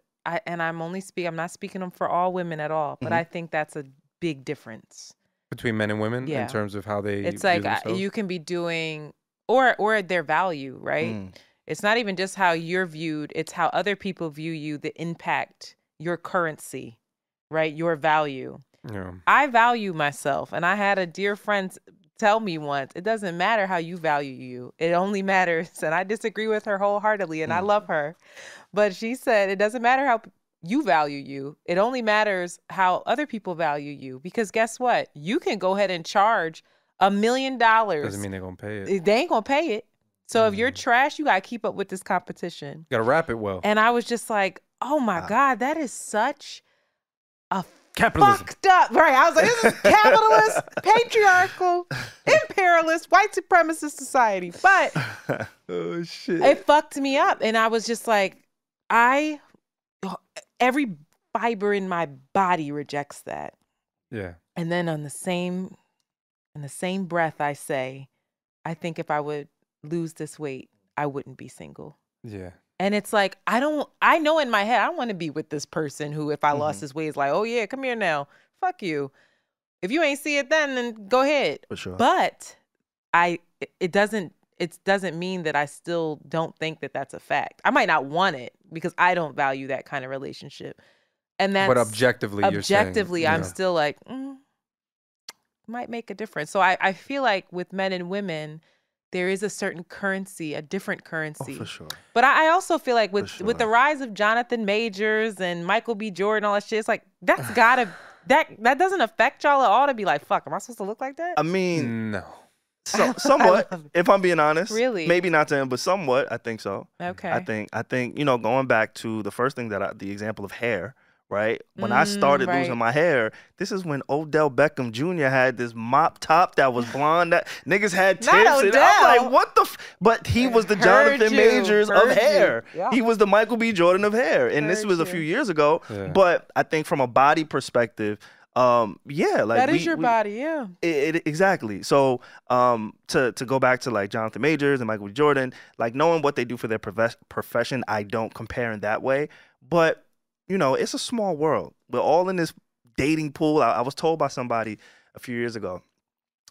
I'm not speaking for all women at all, but I think that's a big difference. Between men and women in terms of how they it's view like themselves? You can be doing or their value, right? It's not even just how you're viewed, it's how other people view you that impact your currency, right? Your value. Yeah. I value myself, and I had a dear friend tell me once, it doesn't matter how you value you. It only matters, and I disagree with her wholeheartedly, and I love her. But she said it doesn't matter how you value you. It only matters how other people value you. Because guess what? You can go ahead and charge $1 million. Doesn't mean they're going to pay it. They ain't going to pay it. So if you're trash, you got to keep up with this competition. You got to wrap it well. And I was just like, oh my God, that is such a capitalism. Fucked up. Right. I was like, this is capitalist, patriarchal, imperialist, white supremacist society. But oh shit. It fucked me up. And I was just like, every fiber in my body rejects that. Yeah. And then in the same breath, I say, I think if I would lose this weight, I wouldn't be single. Yeah. And it's like, I know in my head, I want to be with this person who, if I lost this weight, is like, oh yeah, come here now. Fuck you. If you ain't see it then go ahead. For sure. But it doesn't mean that I still don't think that that's a fact. I might not want it because I don't value that kind of relationship. And that's, but objectively, you're saying, I'm still like, might make a difference. So I feel like with men and women, there is a certain currency, a different currency. Oh, for sure. But I also feel like with the rise of Jonathan Majors and Michael B. Jordan, all that shit, it's like, that's gotta, that doesn't affect y'all at all to be like, fuck, am I supposed to look like that? I mean, no. So, somewhat, if I'm being honest. Really? Maybe not to him, but somewhat, I think so. Okay. I think, going back to the first thing the example of hair, right? When I started losing my hair, this is when Odell Beckham Jr. had this mop top that was blonde. That niggas had tips, and I'm like, what the? But he was the Jonathan Majors of hair. Yeah. He was the Michael B. Jordan of hair, and this was a few years ago. Yeah. But I think from a body perspective, yeah, like that is your body, yeah. Exactly. So, to go back to like Jonathan Majors and Michael B. Jordan, like knowing what they do for their profession, I don't compare in that way, but. You know, it's a small world. We're all in this dating pool. I was told by somebody a few years ago,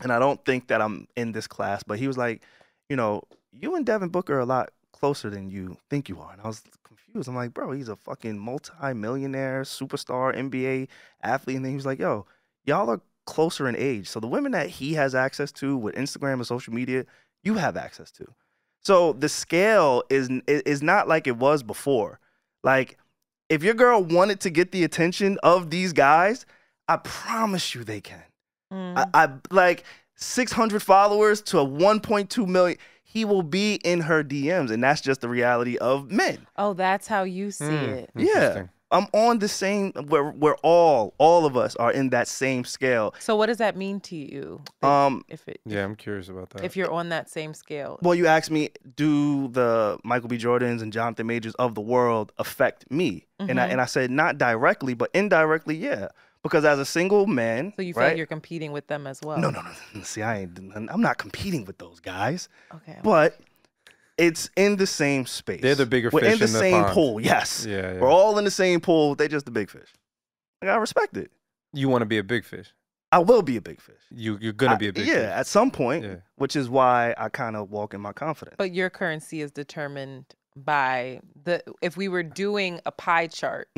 and I don't think that I'm in this class, but he was like, you know, you and Devin Booker are a lot closer than you think you are. And I was confused. I'm like, bro, he's a fucking multi-millionaire, superstar, NBA athlete. And then he was like, yo, y'all are closer in age. So the women that he has access to with Instagram and social media, you have access to. So the scale is not like it was before. Like, if your girl wanted to get the attention of these guys, I promise you they can. I like 600 followers to a 1.2 million. He will be in her DMs, and that's just the reality of men. Oh, that's how you see it. Yeah. I'm on the same, we're all of us are in that same scale. So what does that mean to you? I'm curious about that. If you're on that same scale. Well, you asked me, do the Michael B. Jordans and Jonathan Majors of the world affect me? And I said not directly, but indirectly, yeah. Because as a single man, so you feel like you're competing with them as well? No. See, I'm not competing with those guys. Okay. But it's in the same space. They're the bigger We're fish in the same pool. Yes. Yeah. We're all in the same pool. They're just the big fish. Like, I respect it. You want to be a big fish? I will be a big fish. You're going to be a big fish. Yeah, at some point, which is why I kind of walk in my confidence. But your currency is determined by if we were doing a pie chart,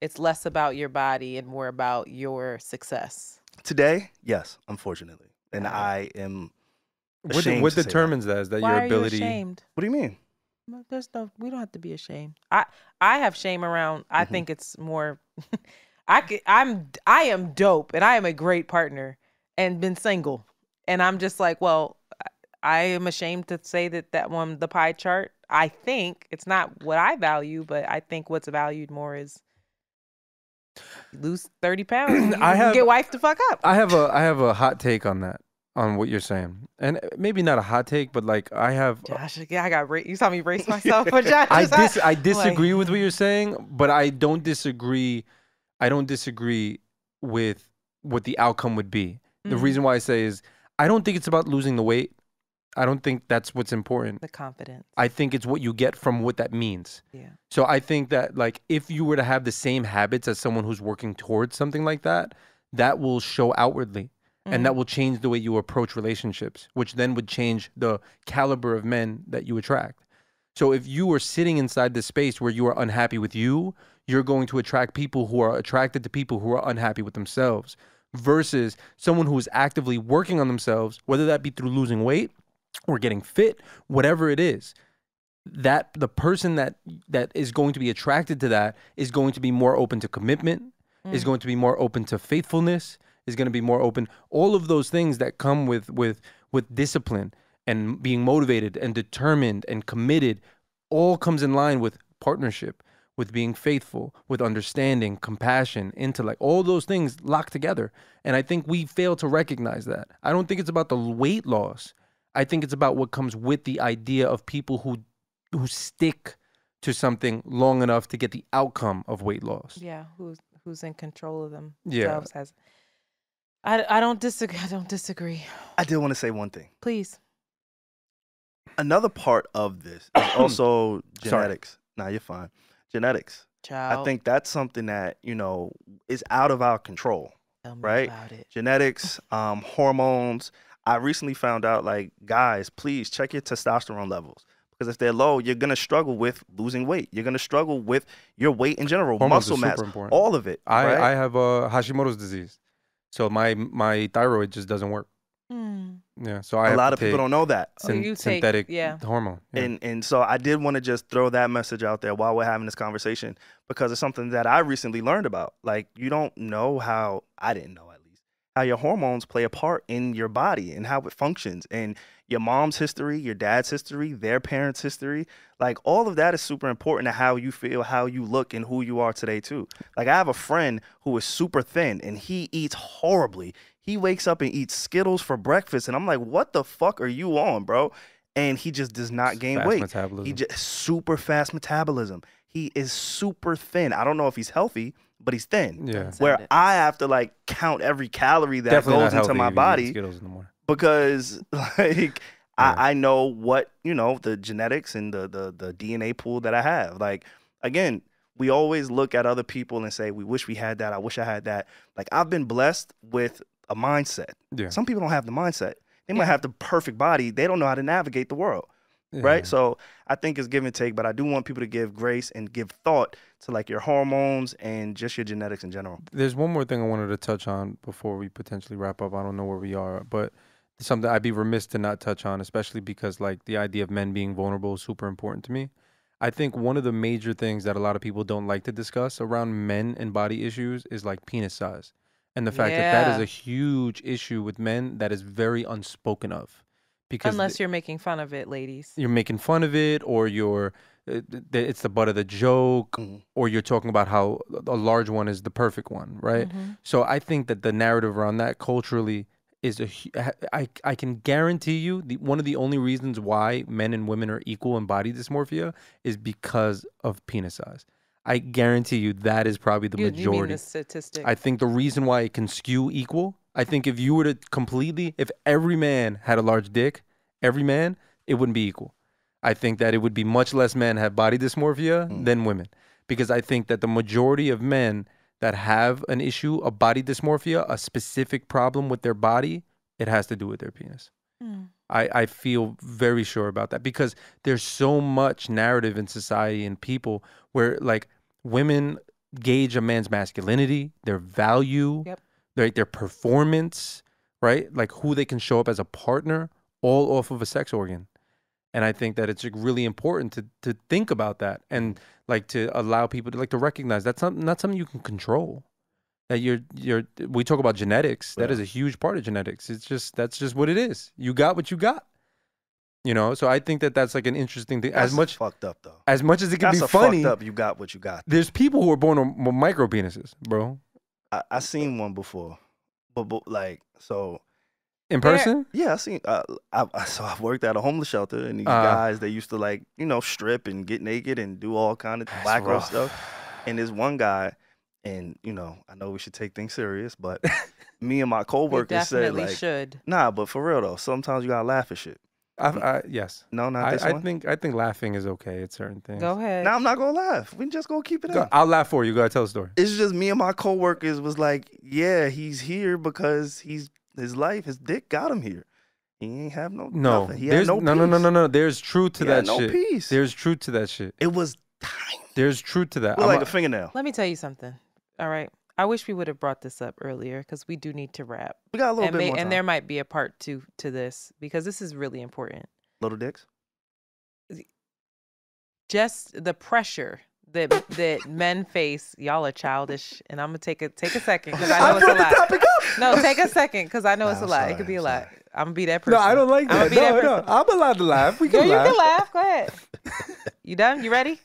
it's less about your body and more about your success. Today, yes, unfortunately. And I am ashamed. What determines that? Is that Why your ability? Are you ashamed? What do you mean? We don't have to be ashamed. I have shame around. I think it's more. I am dope, and I am a great partner, and been single, and I'm just like, well, I am ashamed to say that one, the pie chart. I think it's not what I value, but I think what's valued more is lose 30 pounds. Get wife to fuck up. I have a hot take on that. On what you're saying, and maybe not a hot take, but like I have. Josh, you saw me brace myself for Josh. I disagree with what you're saying, but I don't disagree. I don't disagree with what the outcome would be. The reason why I say is I don't think it's about losing the weight. I don't think that's what's important. The confidence. I think it's what you get from what that means. Yeah. So I think that like if you were to have the same habits as someone who's working towards something like that, that will show outwardly. And that will change the way you approach relationships, which then would change the caliber of men that you attract. So if you are sitting inside this space where you are unhappy with you, you're going to attract people who are attracted to people who are unhappy with themselves versus someone who is actively working on themselves, whether that be through losing weight or getting fit, whatever it is. That the person that is going to be attracted to that is going to be more open to commitment, is going to be more open to faithfulness, is going to be more open. All of those things that come with discipline and being motivated and determined and committed all comes in line with partnership, with being faithful, with understanding, compassion, intellect. All those things lock together. And I think we fail to recognize that. I don't think it's about the weight loss. I think it's about what comes with the idea of people who stick to something long enough to get the outcome of weight loss. Yeah, who's in control of themselves. Yeah. I don't disagree. I did want to say one thing. Please. Another part of this is also genetics. Nah, you're fine. Genetics. Child. I think that's something that, is out of our control. Tell me right? about it. Genetics, hormones. I recently found out, like, guys, please check your testosterone levels. Because if they're low, you're going to struggle with losing weight. You're going to struggle with your weight in general, Hormones muscle mass, important. all of it. I right? have Hashimoto's disease. So my thyroid just doesn't work. Yeah, so a lot of people don't know that. Synthetic hormone. Yeah. And so I did want to just throw that message out there while we're having this conversation, because it's something that I recently learned about. Like, you don't know how, I didn't know at least, how your hormones play a part in your body and how it functions, and your mom's history, your dad's history, their parents' history. Like, all of that is super important to how you feel, how you look, and who you are today too. Like, I have a friend who is super thin and he eats horribly. He wakes up and eats Skittles for breakfast, and I'm like, what the fuck are you on, bro? And he just does not gain Fast weight. metabolism. He just super fast metabolism. He is super thin. I don't know if he's healthy, but he's thin. Yeah. Where I have to like count every calorie that Definitely goes not into healthy my if you eat body Skittles in the morning. because like I know what, you know, the genetics and the DNA pool that I have. Like, again, we always look at other people and say, we wish we had that. I wish I had that. Like, I've been blessed with a mindset. Yeah. Some people don't have the mindset. They might have the perfect body. They don't know how to navigate the world. Yeah. Right. So I think it's give and take, but I do want people to give grace and give thought to like your hormones and just your genetics in general. There's one more thing I wanted to touch on before we potentially wrap up. I don't know where we are, but something I'd be remiss to not touch on, especially because like the idea of men being vulnerable is super important to me. I think one of the major things that a lot of people don't like to discuss around men and body issues is like penis size. And the fact that that is a huge issue with men that is very unspoken of. Because unless you're making fun of it, ladies. You're making fun of it, or it's the butt of the joke, or you're talking about how a large one is the perfect one, right? So I think that the narrative around that culturally is I can guarantee you one of the only reasons why men and women are equal in body dysmorphia is because of penis size. I guarantee you that is probably the majority. You mean the statistic? I think the reason why it can skew equal, I think if you were to if every man had a large dick, every man, it wouldn't be equal. I think that it would be much less men have body dysmorphia than women. Because I think that the majority of men that have an issue of body dysmorphia, a specific problem with their body, it has to do with their penis. I feel very sure about that because there's so much narrative in society and people where like women gauge a man's masculinity, their value, their performance, right? Like who they can show up as a partner, all off of a sex organ. And I think that it's really important to think about that and like to allow people to like to recognize that's not something you can control. That we talk about genetics. That is a huge part of genetics. That's just what it is. You got what you got. You know, so I think that that's like an interesting thing. That's fucked up though. As much as it can that's be funny, fucked up. You got what you got. There's people who are born with micro penises, bro. I seen one before, but like so. In person? Yeah, I seen. So I worked at a homeless shelter, and these guys they used to like strip and get naked and do all kind of black girl stuff. And there's one guy. And, I know we should take things serious, but me and my coworkers said, like, should. Nah, but for real, though, sometimes you got to laugh at shit. Yes. No, not this one? I think laughing is okay at certain things. Go ahead. Nah, I'm not going to laugh. We just going to keep it up. I'll laugh for you. Go ahead, tell the story. It's just me and my coworkers was like, yeah, he's here because his dick got him here. He ain't have nothing. He had no peace. No. There's truth to that shit. Peace. There's truth to that shit. It was tiny. There's truth to that. Look like a fingernail. Let me tell you something. All right. I wish we would have brought this up earlier because we do need to wrap. We got a little bit more time. And there might be a part 2 to this because this is really important. Little dicks? Just the pressure that men face. Y'all are childish. And I'm going to take a second because I know it's a lot. No, take a second because I know it's a lot. It could be a lot. I'm going to be that person. No, I don't like that. No. I'm allowed to laugh. We can laugh. You can laugh. Go ahead. You done? You ready?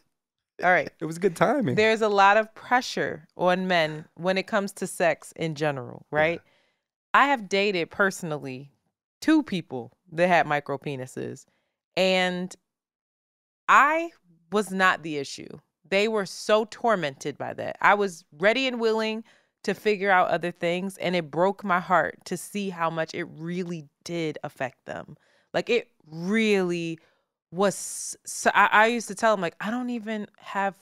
All right. It was good timing. There's a lot of pressure on men when it comes to sex in general, right? Yeah. I have dated personally 2 people that had micro penises, and I was not the issue. They were so tormented by that. I was ready and willing to figure out other things, and it broke my heart to see how much it really did affect them. Like it really was. So I used to tell them, like, I don't even have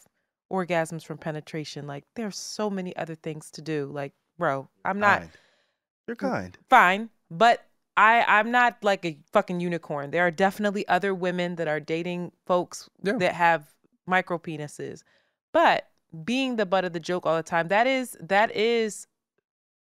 orgasms from penetration. Like, there's so many other things to do. Like, bro, I'm not. Kind. You're kind. Fine, but I'm not like a fucking unicorn. There are definitely other women that are dating folks that have micro penises. But being the butt of the joke all the time, that is,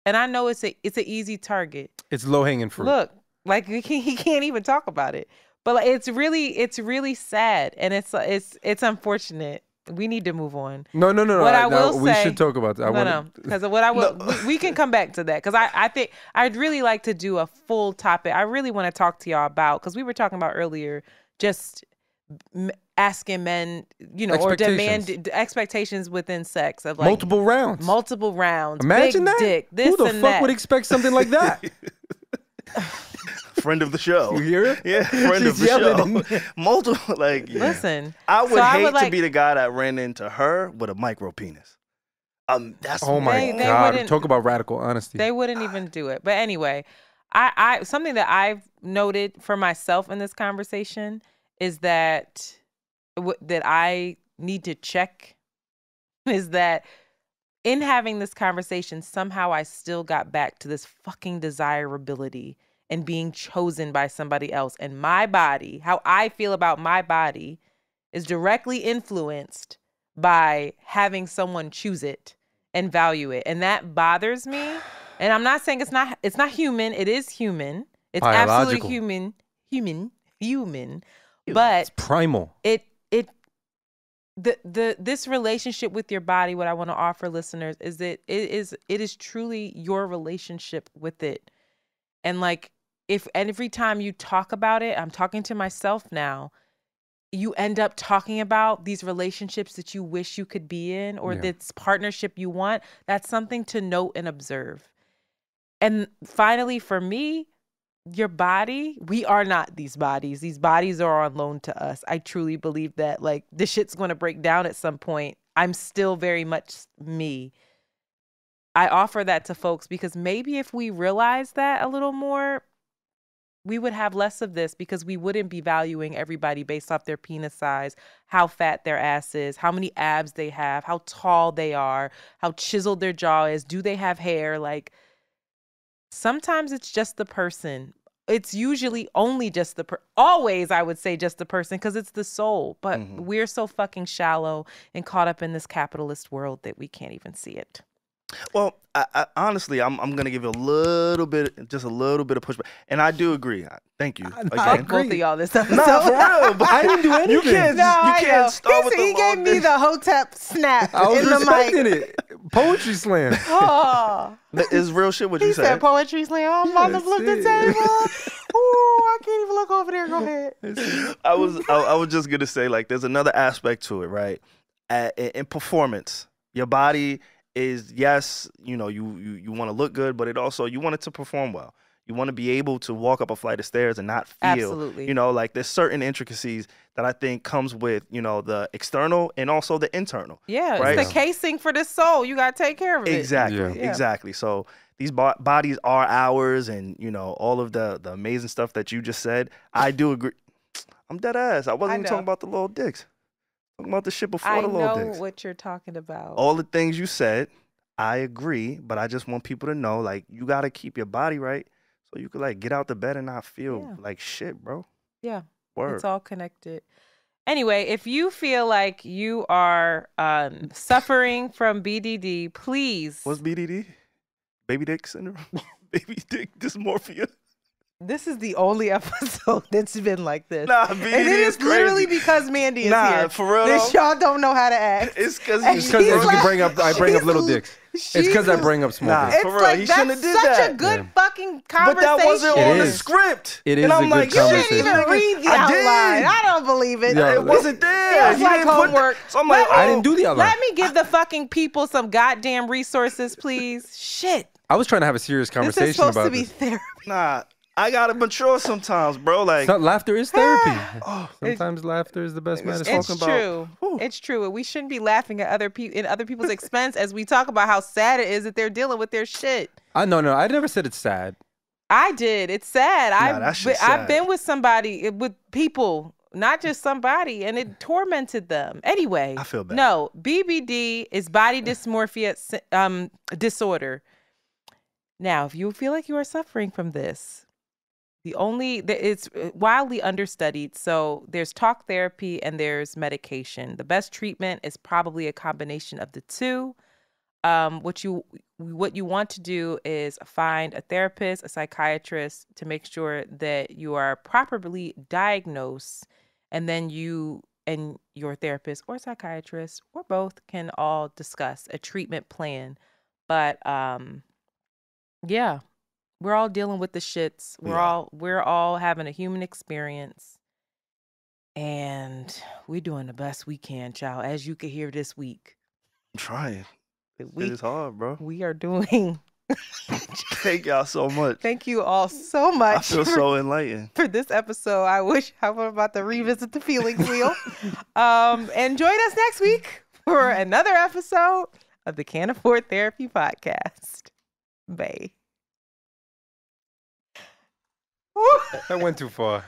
and I know it's an easy target. It's low hanging fruit. Look, like he can't even talk about it. But like, it's really sad, and it's unfortunate We need to move on. No. What I will we say- should talk about that. No, because what I will, we can come back to that because I think I'd really like to do a full topic. I really want to talk to y'all about because we were talking about earlier just asking men, or demand expectations within sex of like multiple rounds. Imagine big that. dick, this Who the and fuck that. would expect something like that? Friend of the show. You hear it? Yeah, friend of She's the yelling show. Multiple, like, yeah. Listen, I would so hate like, to be the guy that ran into her with a micro penis. That's oh my They God. wouldn't- Talk about radical honesty. they wouldn't even do it. But anyway, I something that I've noted for myself in this conversation is that that I need to check is that in having this conversation, somehow I still got back to this fucking desirability and being chosen by somebody else. And my body, how I feel about my body, is directly influenced by having someone choose it and value it. And that bothers me. And I'm not saying it's not human. It is human. It's Biological. absolutely human. But It's primal. this relationship with your body, what I want to offer listeners is that it is truly your relationship with it. And like every time you talk about it, I'm talking to myself now, you end up talking about these relationships that you wish you could be in or this partnership you want. That's something to note and observe. And finally, for me, your body, we are not these bodies. These bodies are on loan to us. I truly believe that like this shit's going to break down at some point. I'm still very much me. I offer that to folks because maybe if we realize that a little more, we would have less of this because we wouldn't be valuing everybody based off their penis size, how fat their ass is, how many abs they have, how tall they are, how chiseled their jaw is. Do they have hair? Like, sometimes it's just the person. It's usually only just always, I would say just the person because it's the soul. But we're so fucking shallow and caught up in this capitalist world that we can't even see it. Well, I honestly, I'm gonna give you just a little bit of pushback, and I do agree. Thank you. I Again. both of y'all this episode. Nah, for real. But I didn't do anything. You can't start with the He gave me the Hotep snap I was in the respecting mic. it. Poetry slam. Oh, It's real shit what you he said. said poetry slam. I'm about to flip the it. table. Ooh, I can't even look over there. Go ahead. I was just gonna say, like, there's another aspect to it, right? In performance, your body is, yes, you want to look good, but it also, you want it to perform well. You want to be able to walk up a flight of stairs and not feel, Absolutely. Like there's certain intricacies that I think comes with, the external and also the internal. Yeah, right? it's the casing for the soul. You got to take care of it. Exactly, Yeah. exactly. So these bodies are ours, and all of the amazing stuff that you just said. I do agree. I'm dead ass. I wasn't even know. talking about the little dicks. Talking about the shit before I the little know dicks. what you're talking about. All the things you said, I agree, but I just want people to know, like, you got to keep your body right so you could, like, get out the bed and not feel like shit, bro. Yeah, Word. it's all connected. Anyway, if you feel like you are suffering from BDD, please. What's BDD? Baby dick syndrome? Baby dick dysmorphia? This is the only episode that's been like this. Nah, BDD and it is crazy. literally because Mandy is Nah, here. for real This though? y'all don't know how to act. It's because And you she's Because like- I bring up little dicks. It's because I bring up small Nah. dicks. It's For real, like he that's shouldn't have did such that. a good Yeah. fucking But conversation. that wasn't It on the is. script. It is and I'm a good like, You didn't conversation. even read the I outline. did. I don't believe it. Yeah. It wasn't there. It was You like didn't put homework. So I'm like, Let me- I didn't do the outline. Let me give the fucking people some goddamn resources, please. Shit. I was trying to have a serious This is conversation supposed about to be this. therapy. Nah, I gotta mature sometimes, bro. Like, Laughter is therapy. oh, Sometimes laughter is the best medicine. It's talking about- true. Whew. It's true. We shouldn't be laughing at other people's expense as we talk about how sad it is that they're dealing with their shit. No, I never said it's sad. I did. It's sad. that shit's I've sad. been with somebody, with people, not just somebody, and it tormented them. Anyway, I feel bad. No, BBD is body dysmorphia disorder. Now, if you feel like you are suffering from this, it's wildly understudied. So there's talk therapy and there's medication. The best treatment is probably a combination of the two. What you want to do is find a therapist, a psychiatrist to make sure that you are properly diagnosed, and then you and your therapist or psychiatrist or both can all discuss a treatment plan. But yeah, we're all dealing with the shits. We're all having a human experience, and we're doing the best we can, child. As you can hear this week, I'm trying. It we is hard, bro. we are doing. Thank y'all so much. Thank you all so much. I feel so enlightened. For this episode. I wish I were about to revisit the feelings wheel. And join us next week for another episode of the Can't Afford Therapy podcast. Bye. That went too far.